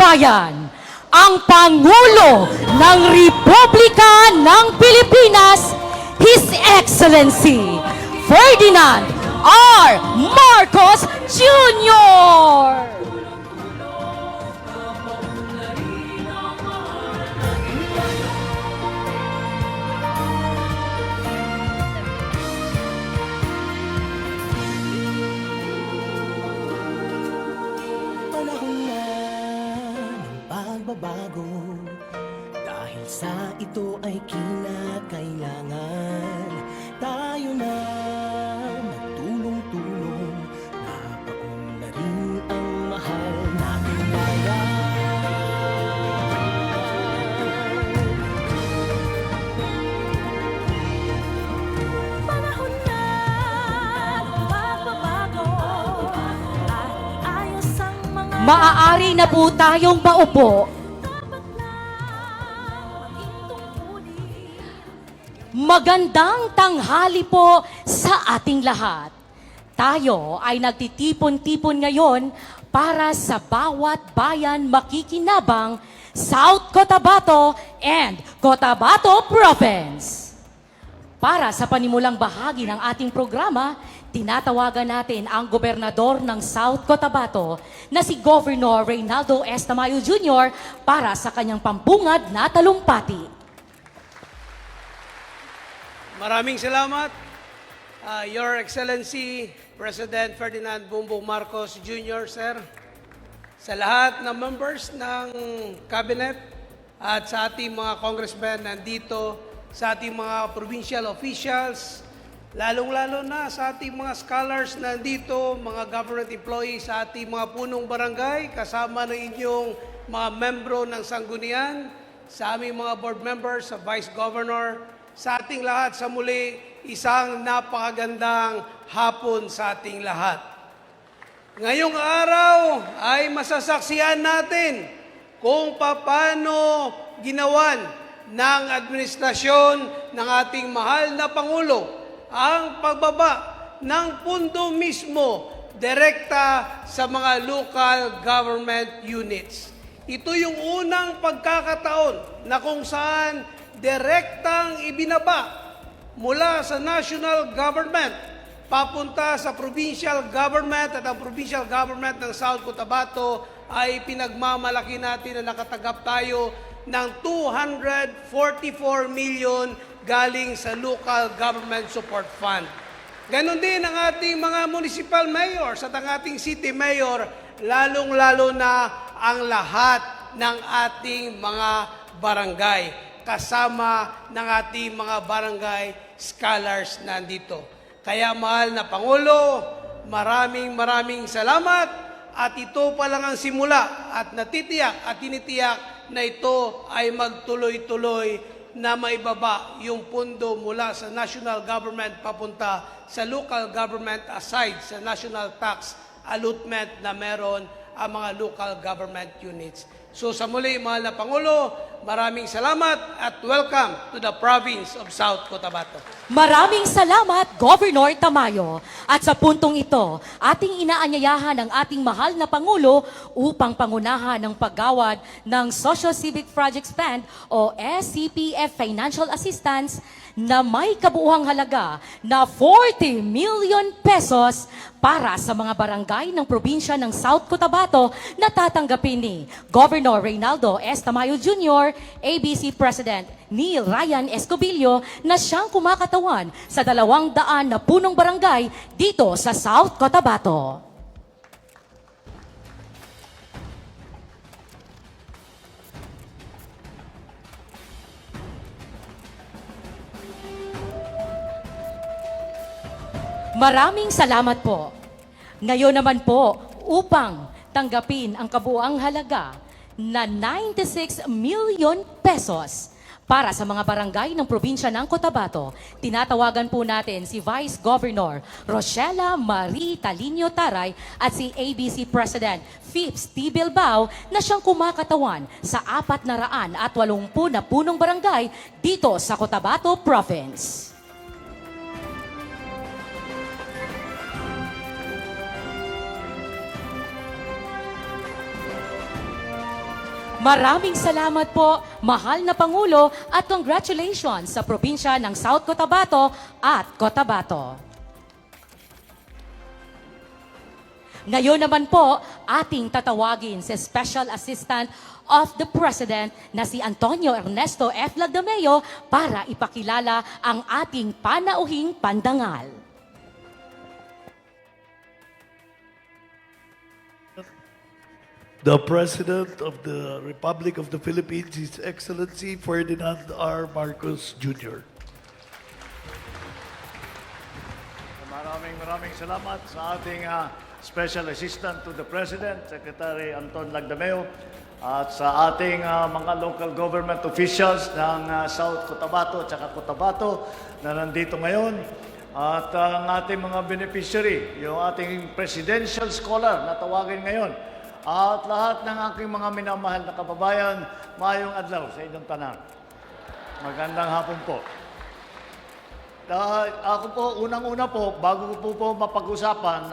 bayan, ang Pangulo ng Republika ng Pilipinas, His Excellency Ferdinand R. Marcos Jr. Panahon na ng pagbabago, dahil sa ito ay kinakailangan tayo na magtulong-tulong, napaunlarin ang mahal nating bayan. Panahon na ng pagbabago at ayos ang mga Maaari na po tayong maupo. dapat na maging tungkulin. Magandang tanghali po sa ating lahat. Tayo ay nagtitipon-tipon ngayon para sa bawat bayan makikinabang South Cotabato and Cotabato Province. Para sa panimulang bahagi ng ating programa, tinatawagan natin ang gobernador ng South Cotabato na si Governor Reynaldo S. Tamayo Jr. para sa kanyang pambungad na talumpati. Maraming salamat, Your Excellency President Ferdinand Bongbong Marcos Jr., Sir, sa lahat ng members ng Cabinet at sa ating mga congressmen nandito, sa ating mga provincial officials, lalong-lalo na sa ating mga scholars nandito, mga government employees, sa ating mga punong barangay, kasama ng inyong mga membro ng sanggunian, sa aming mga board members, sa Vice Governor, sa ating lahat sa muli, isang napakagandang hapon sa ating lahat. Ngayong araw ay masasaksihan natin kung paano ginawan ng administrasyon ng ating mahal na Pangulo ang pagbaba ng pundo mismo direkta sa mga local government units. Ito yung unang pagkakataon na kung saan direktang ibinaba mula sa national government papunta sa provincial government, at ang provincial government ng South Cotabato ay pinagmamalaki natin na nakatanggap tayo ng 244 million galing sa local government support fund. Ganon din ang ating mga municipal mayors at ang ating city mayor, lalong-lalo na ang lahat ng ating mga barangay, kasama ng ating mga barangay scholars nandito. Kaya mahal na Pangulo, maraming salamat, at ito pa lang ang simula at natitiyak at tinitiyak na ito ay magtuloy-tuloy na maibaba yung pundo mula sa national government papunta sa local government, aside sa national tax allotment na meron ang mga local government units. So sa muli, mahal na Pangulo, maraming salamat at welcome to the province of South Cotabato. Maraming salamat, Governor Tamayo. At sa puntong ito, ating inaanyayahan ang ating mahal na Pangulo upang pangunahan ng paggawad ng Social Civic Projects Fund o SCPF Financial Assistance na may kabuuhang halaga na 40 million pesos para sa mga barangay ng probinsya ng South Cotabato na tatanggapin ni Governor Reynaldo S. Tamayo Jr., ABC President Neil Ryan Escobillo, na siyang kumakatawan sa 200 na punong barangay dito sa South Cotabato. Maraming salamat po. Ngayon naman po, upang tanggapin ang kabuuang halaga na 96 million pesos para sa mga barangay ng probinsya ng Cotabato, tinatawagan po natin si Vice Governor Rochela Marie Talinio Taray at si ABC President Phipps T. Bilbao na siyang kumakatawan sa 480 na punong barangay dito sa Cotabato Province. Maraming salamat po, mahal na Pangulo, at congratulations sa probinsya ng South Cotabato at Cotabato. Ngayon naman po, ating tatawagin si Special Assistant of the President na si Antonio Ernesto F. Lagdameo para ipakilala ang ating panauhing pandangal. The President of the Republic of the Philippines, His Excellency Ferdinand R. Marcos Jr. Maraming salamat sa ating Special Assistant to the President, Secretary Anton Lagdameo, at sa ating mga local government officials ng South Cotabato at saka Cotabato na nandito ngayon, at ang ating mga beneficiary, yung ating Presidential Scholar na tawagin ngayon, at lahat ng aking mga minamahal na kababayan, mayong adlaw sa inyong tanan. Magandang hapon po. Ako po, unang-una po, bago ko po mapag-usapan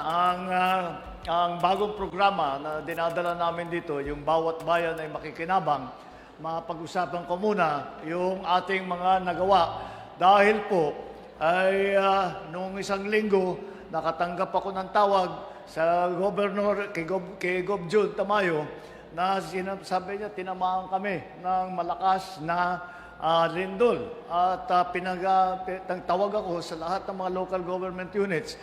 ang bagong programa na dinadala namin dito, yung Bawat Bayan ay Makikinabang, mapag-usapan ko muna yung ating mga nagawa. Dahil po, ay noong isang linggo, nakatanggap ako ng tawag sa Governor, kay Gov. Jun Tamayo, na sabi niya, tinamaan kami ng malakas na lindol. At tawag ako sa lahat ng mga local government units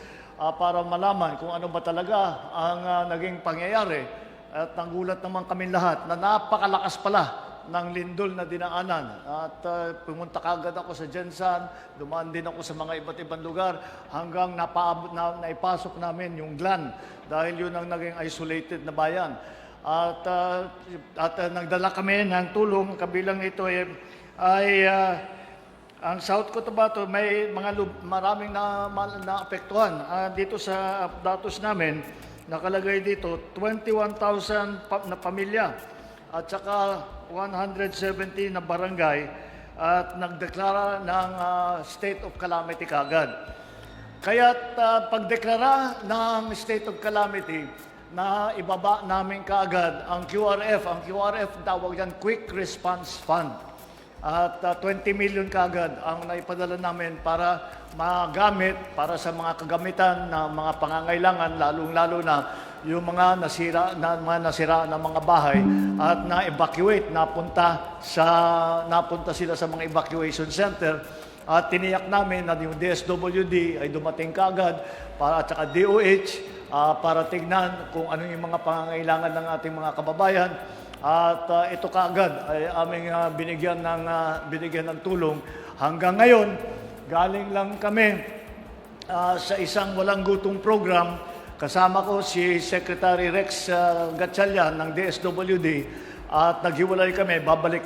para malaman kung ano ba talaga ang naging pangyayari. At nagulat naman kami lahat na napakalakas pala ng lindol na dinaanan. At pumunta kagad ako sa Jensan, dumaan din ako sa mga iba't ibang lugar hanggang naipasok namin yung Glan dahil yun ang naging isolated na bayan. At nagdala kami ng tulong, kabilang ito ay ang South Cotabato may maraming naapektuhan. Dito sa datos namin, nakalagay dito 21,000 na pamilya at saka 170 na barangay at nagdeklara ng state of calamity kagad. Kaya't pagdeklara ng state of calamity, na ibaba namin kaagad ang QRF. Ang QRF tawag yan Quick Response Fund. At 20 million kaagad ang naipadala namin para magamit para sa mga kagamitan na mga pangangailangan, lalong-lalo na yung mga nasira na mga bahay at na-evacuate, napunta sila sa mga evacuation center. At tiniyak namin na yung DSWD ay dumating kaagad at saka DOH para tignan kung ano yung mga pangangailangan ng ating mga kababayan. At ito kaagad ay aming binigyan ng tulong. Hanggang ngayon, galing lang kami sa isang walang gutom program. Kasama ko si Secretary Rex Gatchalian ng DSWD at naghiwalay kami. Babalik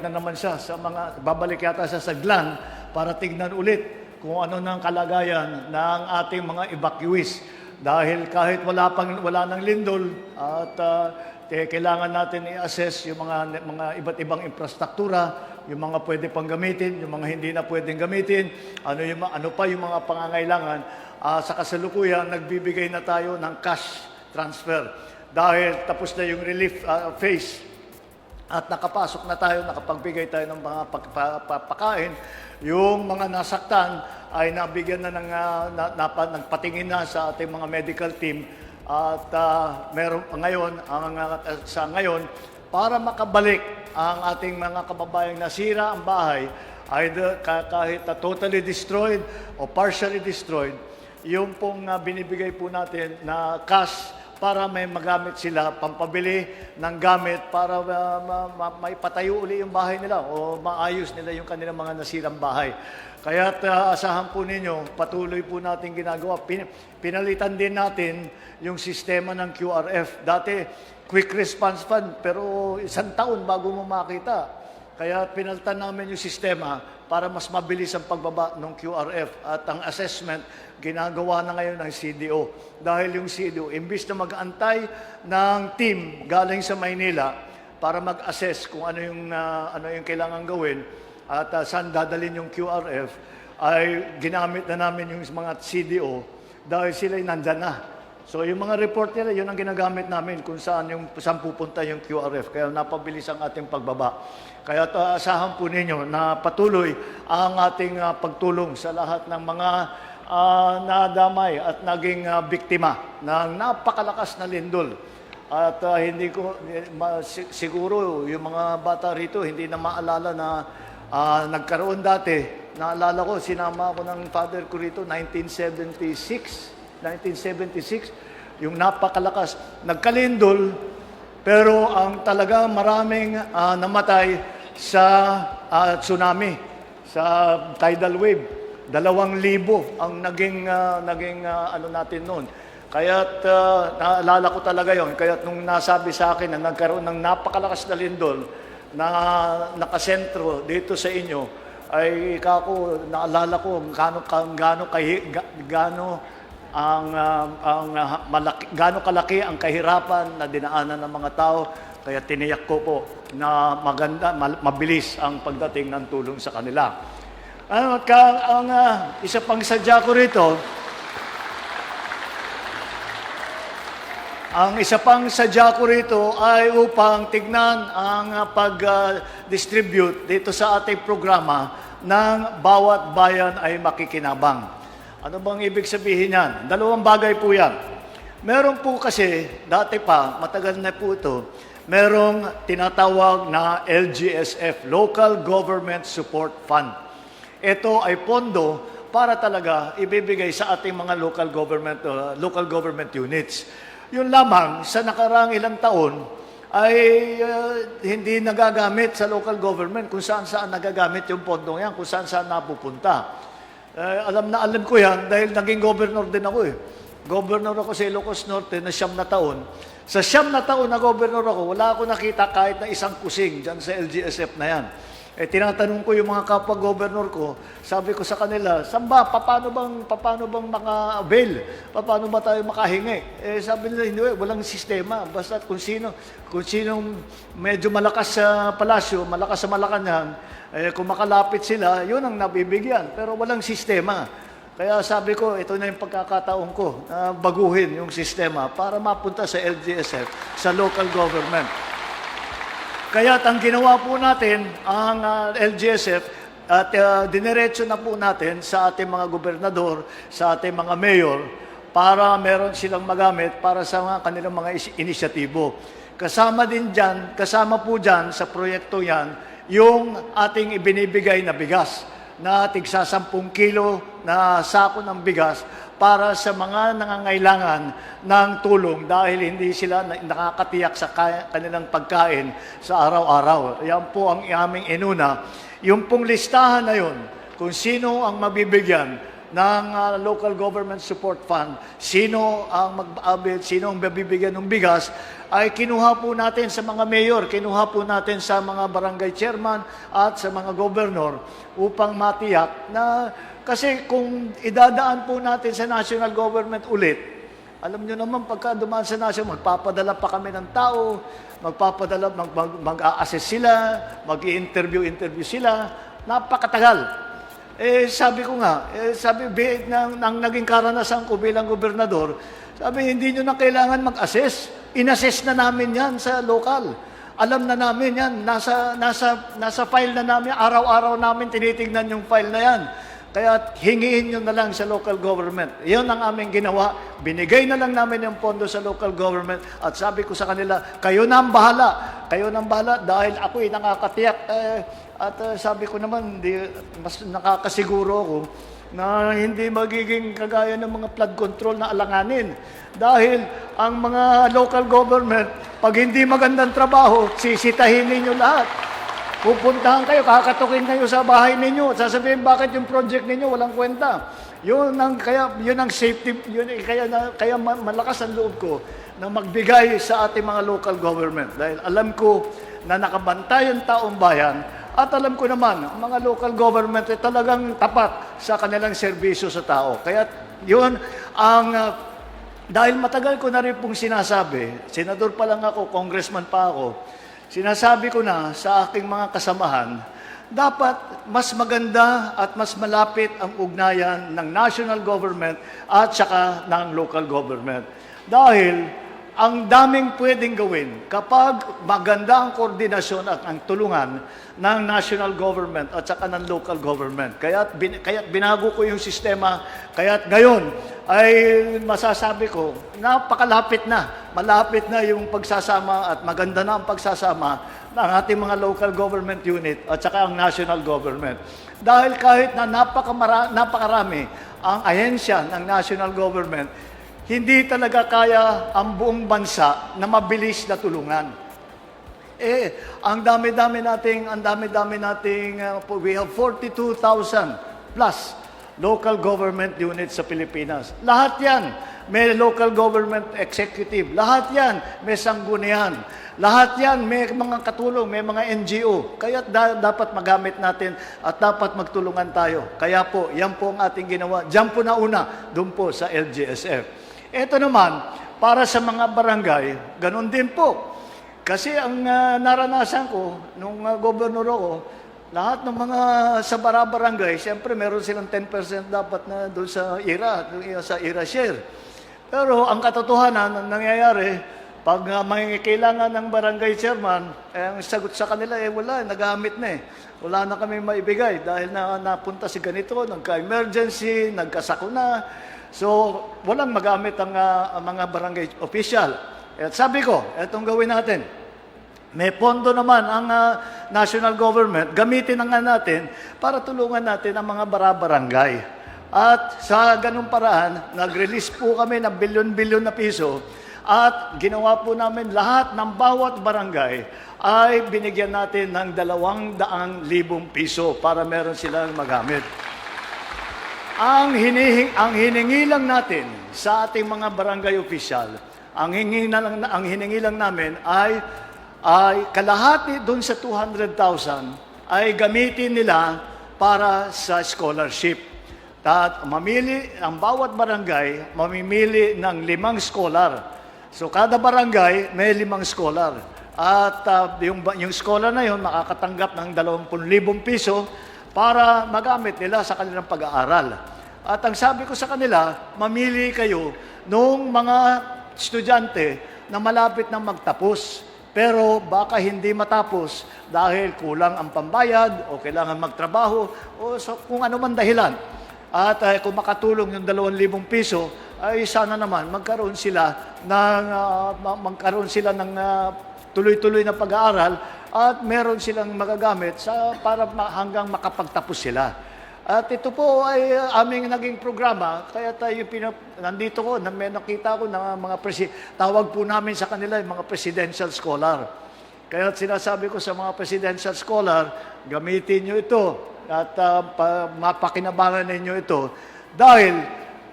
yata siya sa Glan para tignan ulit kung ano nang kalagayan ng ating mga evacuees. Dahil kahit wala ng lindol at kailangan natin i-assess yung mga iba't ibang infrastruktura, yung mga pwede pang gamitin, yung mga hindi na pwedeng gamitin, ano pa yung mga pangangailangan. Sa kasalukuyan, nagbibigay na tayo ng cash transfer dahil tapos na yung relief phase at nakapasok na tayo, nakapagbigay tayo ng mga pagpapakain. Yung mga nasaktan ay nabigyan na nagpatingin na sa ating mga medical team. At meron ngayon, ngayon, para makabalik ang ating mga kababayang nasira ang bahay, either kahit totally destroyed o partially destroyed, yung pong binibigay po natin na cash para may magamit sila, pampabili ng gamit para maipatayo uli yung bahay nila o maayos nila yung kanilang mga nasirang bahay. Kaya asahan po ninyo, patuloy po natin ginagawa. Pinalitan din natin yung sistema ng QRF. Dati, Quick Response Fund, pero 1 taon bago mo makita. Kaya pinalitan namin yung sistema para mas mabilis ang pagbaba ng QRF. At ang assessment, ginagawa na ngayon ng CDO. Dahil yung CDO, imbis na mag-antay ng team galing sa Maynila para mag-assess kung ano yung kailangan gawin, at saan dadalhin yung QRF, ay ginamit na namin yung mga CDO dahil sila nandyan na. So yung mga report nila, yun ang ginagamit namin kung saan pupunta yung QRF. Kaya napabilis ang ating pagbaba. Kaya asahan po ninyo na patuloy ang ating pagtulong sa lahat ng mga nadamay at naging biktima ng napakalakas na lindol. At hindi ko, siguro yung mga bata rito hindi na maalala na nagkaroon dati. Naalala ko, sinama ako ng father ko rito, 1976, yung napakalakas. Nagkalindol, pero ang talaga maraming namatay sa tsunami, sa tidal wave. 2,000 ang naging ano natin noon. Kaya't naalala ko talaga yon. Kaya't nung nasabi sa akin na nagkaroon ng napakalakas na lindol na nakasentro dito sa inyo, ay naalala ko gaano kalaki ang kahirapan na dinaanan ng mga tao. Kaya tiniyak ko po na mabilis ang pagdating ng tulong sa kanila. Ang isa pang sadya ko rito, ay upang tignan ang pag-distribute dito sa ating programa ng bawat bayan ay makikinabang. Ano bang ibig sabihin yan? 2 bagay po yan. Meron po kasi, dati pa, matagal na po ito, merong tinatawag na LGSF, Local Government Support Fund. Ito ay pondo para talaga ibibigay sa ating mga local government units. Yun lamang, sa nakaraang ilang taon, ay hindi nagagamit sa local government kung saan-saan nagagamit yung pondong yan, kung saan-saan napupunta. Alam ko yan dahil naging governor din ako eh. Governor ako sa Ilocos Norte na 9 na taon. Sa 9 na taon na governor ako, wala ako nakita kahit na isang kusing dyan sa LGSF na yan. Tinatanong ko yung mga kapwa-governor ko, sabi ko sa kanila, Samba, paano bang maka-avail? Paano ba tayo makahingi? Sabi nila, hindi, walang sistema. Basta kung sinong medyo malakas sa palasyo, malakas sa Malacanang, kung makalapit sila, yun ang nabibigyan. Pero walang sistema. Kaya sabi ko, ito na yung pagkakataon ko na baguhin yung sistema para mapunta sa LGSF, sa local government. Kaya ang ginawa po natin, ang LGSF, at diniretso na po natin sa ating mga gobernador, sa ating mga mayor, para meron silang magamit para sa kanilang mga inisyatibo. Kasama po dyan sa proyekto yan, yung ating ibinibigay na bigas, na tigsa 10 kilo na sako ng bigas para sa mga nangangailangan ng tulong dahil hindi sila nakakatiyak sa kanilang pagkain sa araw-araw. Yan po ang aming inuna. Yung pong listahan na yun, kung sino ang mabibigyan ng Local Government Support Fund, sino ang sino ang mabibigyan ng bigas, ay kinuha po natin sa mga mayor, kinuha po natin sa mga barangay chairman at sa mga gobernor upang matiyak na kasi kung idadaan po natin sa national government ulit, alam nyo naman pagka dumaan sa national, magpapadala pa kami ng tao, mag-a-assess sila, mag-i-interview sila, napakatagal. Sabi ko nga, nang naging karanasan ko bilang gobernador, sabi, hindi nyo na kailangan mag-assess. In-assess na namin yan sa local. Alam na namin yan. Nasa file na namin. Araw-araw namin tinitingnan yung file na yan. Kaya hingiin nyo na lang sa local government. Iyon ang aming ginawa. Binigay na lang namin yung pondo sa local government. At sabi ko sa kanila, kayo na ang bahala. Kayo na ang bahala dahil ako'y nakakatiyak. Sabi ko naman, mas nakakasiguro ako na hindi magiging kagaya ng mga flood control na alanganin. Dahil ang mga local government, pag hindi magandang trabaho, sisitahin ninyo lahat. Pupuntahan kayo, kakatukin kayo sa bahay ninyo, sasabihin bakit yung project ninyo walang kwenta. Yun ang safety, kaya malakas ang loob ko na magbigay sa ating mga local government. Dahil alam ko na nakabantay ang taong bayan. At alam ko naman, ang mga local government ay talagang tapat sa kanilang serbisyo sa tao. Kaya yun dahil matagal ko na rin pong sinasabi, senador pa lang ako, congressman pa ako, sinasabi ko na sa aking mga kasamahan, dapat mas maganda at mas malapit ang ugnayan ng national government at saka ng local government. Dahil ang daming pwedeng gawin kapag maganda ang koordinasyon at ang tulungan ng national government at saka ng local government. Kaya't binago ko yung sistema, kaya't ngayon ay masasabi ko, napakalapit na, malapit na yung pagsasama at maganda na ang pagsasama ng ating mga local government unit at saka ang national government. Dahil kahit na napakarami ang ahensya ng national government, hindi talaga kaya ang buong bansa na mabilis na tulungan. Ang dami-dami nating, we have 42,000 plus local government units sa Pilipinas. Lahat yan, may local government executive. Lahat yan, may sanggunian. Lahat yan, may mga katulong, may mga NGO. Kaya dapat magamit natin at dapat magtulungan tayo. Kaya po, yan po ang ating ginawa. Diyan po na una, doon po sa LGSF. Ito naman, para sa mga barangay, ganun din po. Kasi ang naranasan ko, nung gobernador ako, lahat ng mga sa barangay, siyempre meron silang 10% dapat na doon sa IRA share. Pero ang katotohanan, ang nangyayari, pag may kailangan ng barangay chairman, ang sagot sa kanila, wala, nagamit na eh. Wala na kami maibigay dahil napunta si ganito, nagka-emergency, nagkasakuna. So, walang magamit ang mga barangay official. At sabi ko, etong gawin natin. May pondo naman ang national government, gamitin na nga natin para tulungan natin ang mga barangay. At sa ganung paraan, nag-release po kami ng bilyon-bilyon na piso at ginawa po namin lahat ng bawat barangay ay binigyan natin ng 200,000 piso para meron silang magamit. Ang hiningi lang natin sa ating mga barangay official, ang hiningi lang namin ay kalahati doon sa 200,000 ay gamitin nila para sa scholarship. At ang bawat barangay mamimili ng 5 scholar. So kada barangay may 5 scholar. At yung scholar na yun makakatanggap ng 20,000 piso para magamit nila sa kanilang pag-aaral. At ang sabi ko sa kanila, mamili kayo nung mga estudyante na malapit na magtapos. Pero baka hindi matapos dahil kulang ang pambayad o kailangan magtrabaho o kung ano man dahilan. At kung makatulong yung 2,000 piso, ay sana naman magkaroon sila ng tuloy-tuloy na pag-aaral at meron silang magagamit para hanggang makapagtapos sila. At ito po ay aming naging programa, kaya nandito ko, may nakita ko ng mga tawag po namin sa kanila yung mga presidential scholar. Kaya sinasabi ko sa mga presidential scholar, gamitin nyo ito at mapakinabangan ninyo ito dahil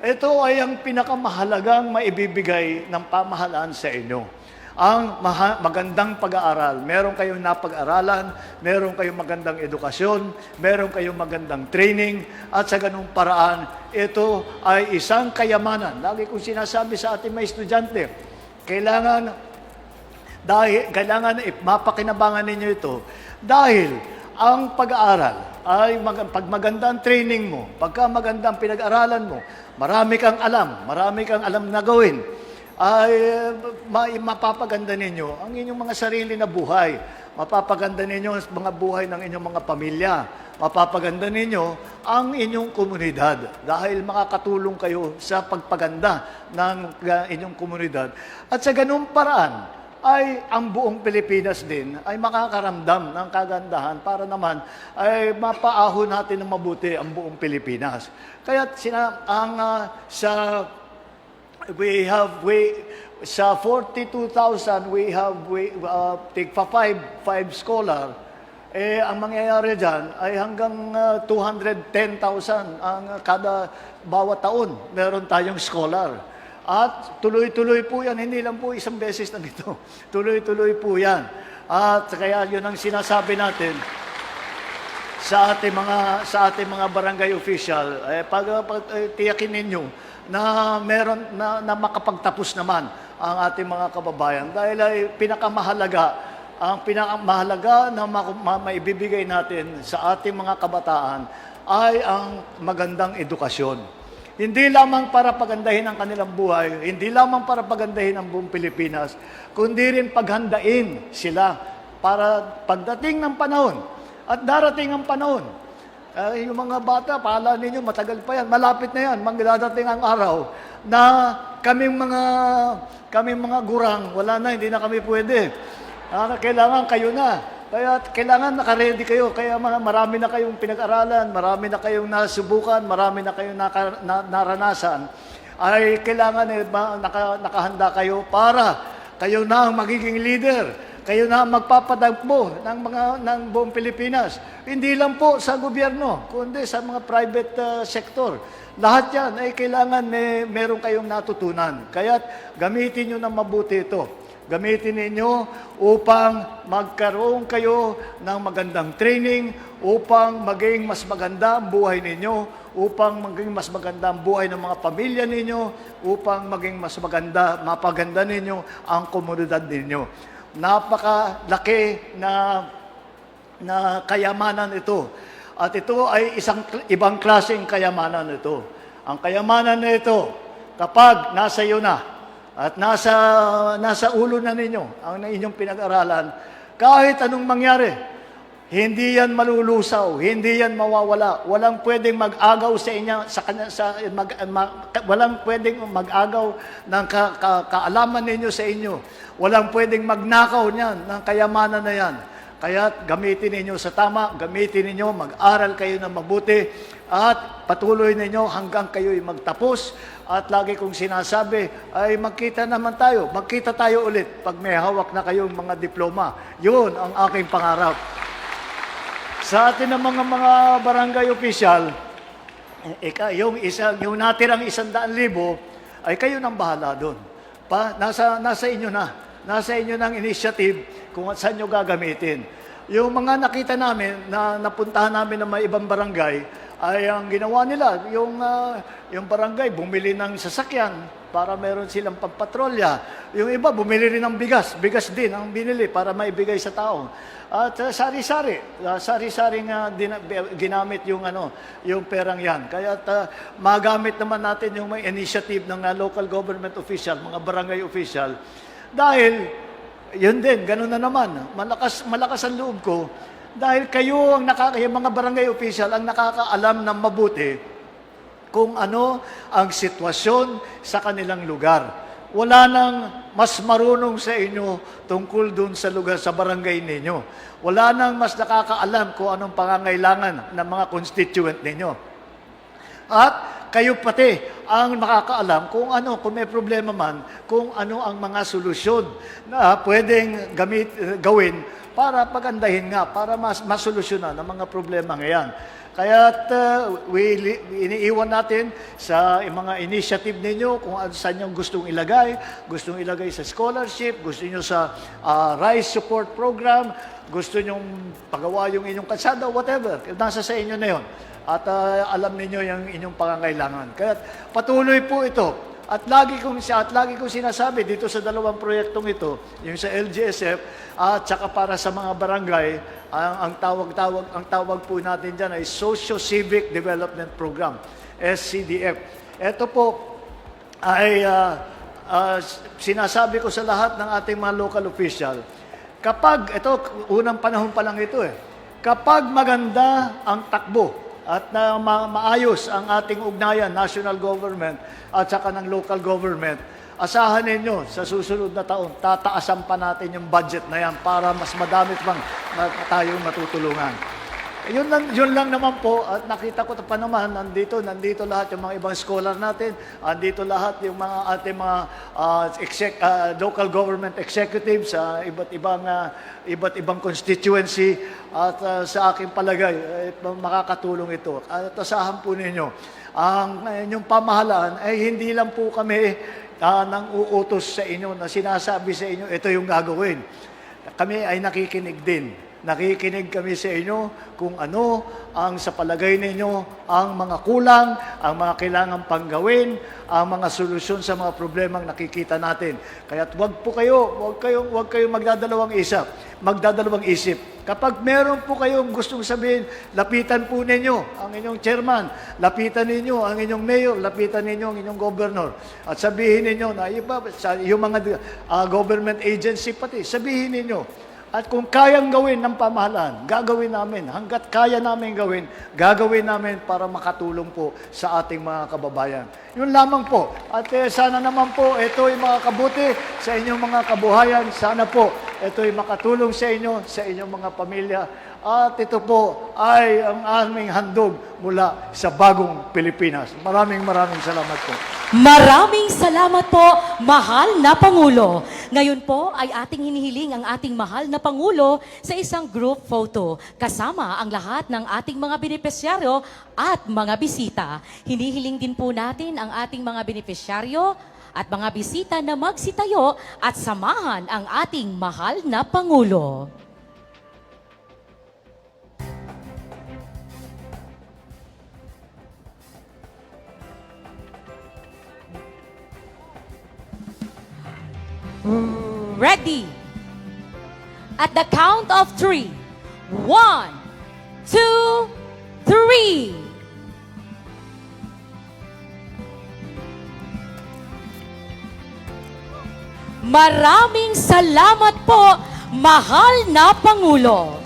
ito ay ang pinakamahalagang maibibigay ng pamahalaan sa inyo. Ang magandang pag-aaral. Meron kayong napag-aralan, meron kayong magandang edukasyon, meron kayong magandang training, at sa ganung paraan, ito ay isang kayamanan. Lagi kong sinasabi sa ating mga estudyante, kailangan mapakinabangan ninyo ito dahil ang pag-aaral ay pag maganda ang training mo, pagka maganda ang pinag-aralan mo, marami kang alam na gawin, ay mapapaganda ninyo ang inyong mga sarili na buhay. Mapapaganda ninyo ang mga buhay ng inyong mga pamilya. Mapapaganda ninyo ang inyong komunidad dahil makakatulong kayo sa pagpaganda ng inyong komunidad. At sa ganung paraan, ay ang buong Pilipinas din ay makakaramdam ng kagandahan para naman ay mapaahon natin ng mabuti ang buong Pilipinas. Kaya sa 42,000 take 5 scholar, ang mangyayari dyan ay hanggang 210,000 ang bawat taon meron tayong scholar. At tuloy-tuloy po yan, hindi lang po isang beses na ito. Tuloy-tuloy po yan. At kaya yun ang sinasabi natin sa ating mga barangay official, tiyakin ninyo na meron na makapagtapos naman ang ating mga kababayan dahil ay pinakamahalaga na maibibigay natin sa ating mga kabataan ay ang magandang edukasyon. Hindi lamang para pagandahin ang kanilang buhay, hindi lamang para pagandahin ang buong Pilipinas, kundi rin paghandain sila para pagdating ng panahon at darating ang panahon. Yung mga bata, pahala ninyo, matagal pa yan, malapit na yan, magdadating ang araw na kaming mga gurang, wala na, hindi na kami pwede. Kailangan kayo na. Kaya kailangan naka-ready kayo. Kaya marami na kayong pinag-aralan, marami na kayong nasubukan, marami na kayong naranasan. Ay kailangan nakahanda kayo para kayo na ang magiging leader. Kayo na ang magpapadagpo ng buong Pilipinas. Hindi lang po sa gobyerno, kundi sa mga private sector. Lahat yan ay kailangan meron kayong natutunan. Kaya gamitin nyo ng mabuti ito. Gamitin ninyo upang magkaroon kayo ng magandang training, upang maging mas maganda ang buhay ninyo, upang maging mas maganda ang buhay ng mga pamilya ninyo, upang maging mas mapaganda ninyo ang komunidad ninyo. Napakalaki na kayamanan ito. At ito ay isang ibang klaseng kayamanan ito. Ang kayamanan na ito, kapag nasa iyo na, at nasa ulo na ninyo ang inyong pinag-aralan, kahit anong mangyari, hindi yan malulusaw, hindi yan mawawala. Walang pwedeng mag-agaw sa inyo, walang pwedeng mag-agaw ng kaalaman ninyo sa inyo. Walang pwedeng magnakaw niyan ng kayamanan na yan. Kaya gamitin ninyo sa tama, gamitin ninyo, mag-aral kayo ng mabuti, at patuloy ninyo hanggang kayo'y magtapos. At lagi kong sinasabi, ay magkita tayo ulit pag may hawak na kayong mga diploma. Yun ang aking pangarap. Sa atin ng mga barangay official, yung natirang 100,000, ay kayo nang bahala doon. Nasa inyo na. Nasa inyo ng initiative kung saan nyo gagamitin. Yung mga nakita namin, na napuntahan namin ng mga ibang barangay, ay ang ginawa nila, yung barangay bumili ng sasakyan para meron silang pampatrolya. Yung iba bumili rin ng bigas din ang binili para maibigay sa tao. At sari-saring ginamit yung perang yan. Kaya magamit naman natin yung may initiative ng local government official, mga barangay official. Dahil yun din, ganun na naman. Malakas ang loob ko. Dahil kayo yung mga barangay official ang nakakaalam ng mabuti kung ano ang sitwasyon sa kanilang lugar. Wala nang mas marunong sa inyo tungkol dun sa lugar, sa barangay ninyo. Wala nang mas nakakaalam kung anong pangangailangan ng mga constituent ninyo. At kayo pati ang makakaalam kung kung may problema man, kung ano ang mga solusyon na pwedeng gawin para pagandahin nga, para masolusyonan ang mga problema ngayon. Kaya iniiwan natin sa mga initiative ninyo kung saan nyo gustong ilagay sa scholarship, gusto nyo sa rice support program, gusto nyo pagawa yung inyong kalsada, whatever, nasa sa inyo na yun. At alam ninyo yung inyong pangangailangan. Kaya patuloy po ito. At lagi kong sinasabi dito sa dalawang proyektong ito, yung sa LGSF at saka para sa mga barangay, ang tawag po natin diyan ay Socio-Civic Development Program, SCDF. Ito po ay sinasabi ko sa lahat ng ating mga local official, unang panahon pa lang ito kapag maganda ang takbo, at maayos ang ating ugnayan, national government at saka ng local government, asahan ninyo sa susunod na taon, tataasan pa natin yung budget na yan para mas madami pang tayong matutulungan. Yun lang naman po, at nakita ko pa naman, nandito lahat yung mga ibang scholar natin, nandito lahat yung mga ating mga local government executives sa iba't ibang constituency, at sa aking palagay, makakatulong ito. At asahan po ninyo, ang inyong pamahalaan ay hindi lang po kami nang uutos sa inyo na sinasabi sa inyo, ito yung gagawin. Kami ay nakikinig din. Nakikinig kami sa inyo kung ano ang sa palagay ninyo ang mga kulang, ang mga kailangan pang gawin, ang mga solusyon sa mga problemang nakikita natin. Kaya wag kayong magdadalawang isip. Kapag meron po kayong gustong sabihin, lapitan po ninyo ang inyong chairman, lapitan ninyo ang inyong mayor, lapitan ninyo ang inyong governor. At sabihin ninyo na yung mga government agency pati, sabihin ninyo. At kung kayang gawin ng pamahalaan, gagawin namin. Hanggat kaya namin gawin, gagawin namin para makatulong po sa ating mga kababayan. Yun lamang po. At sana naman po, ito'y makakabuti sa inyong mga kabuhayan. Sana po, ito'y makatulong sa inyo, sa inyong mga pamilya. At ito po ay ang aming handog mula sa bagong Pilipinas. Maraming salamat po. Maraming salamat po, mahal na Pangulo. Ngayon po ay ating hinihiling ang ating mahal na Pangulo sa isang group photo kasama ang lahat ng ating mga benepisyaryo at mga bisita. Hinihiling din po natin ang ating mga benepisyaryo at mga bisita na magsitayo at samahan ang ating mahal na Pangulo. Ready? At the count of 3. 1, 2, 3. Maraming salamat po, mahal na Pangulo.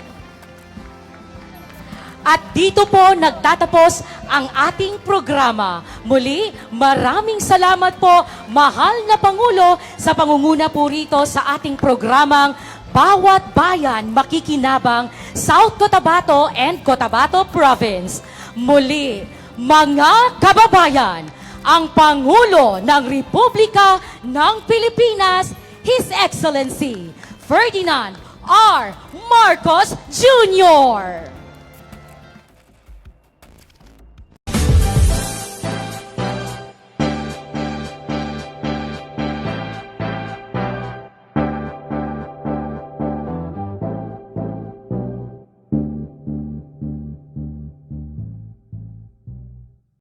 At dito po nagtatapos ang ating programa. Muli, maraming salamat po, mahal na Pangulo, sa pangunguna po rito sa ating programang Bawat Bayan Makikinabang, South Cotabato and Cotabato Province. Muli, mga kababayan, ang Pangulo ng Republika ng Pilipinas, His Excellency Ferdinand R. Marcos Jr.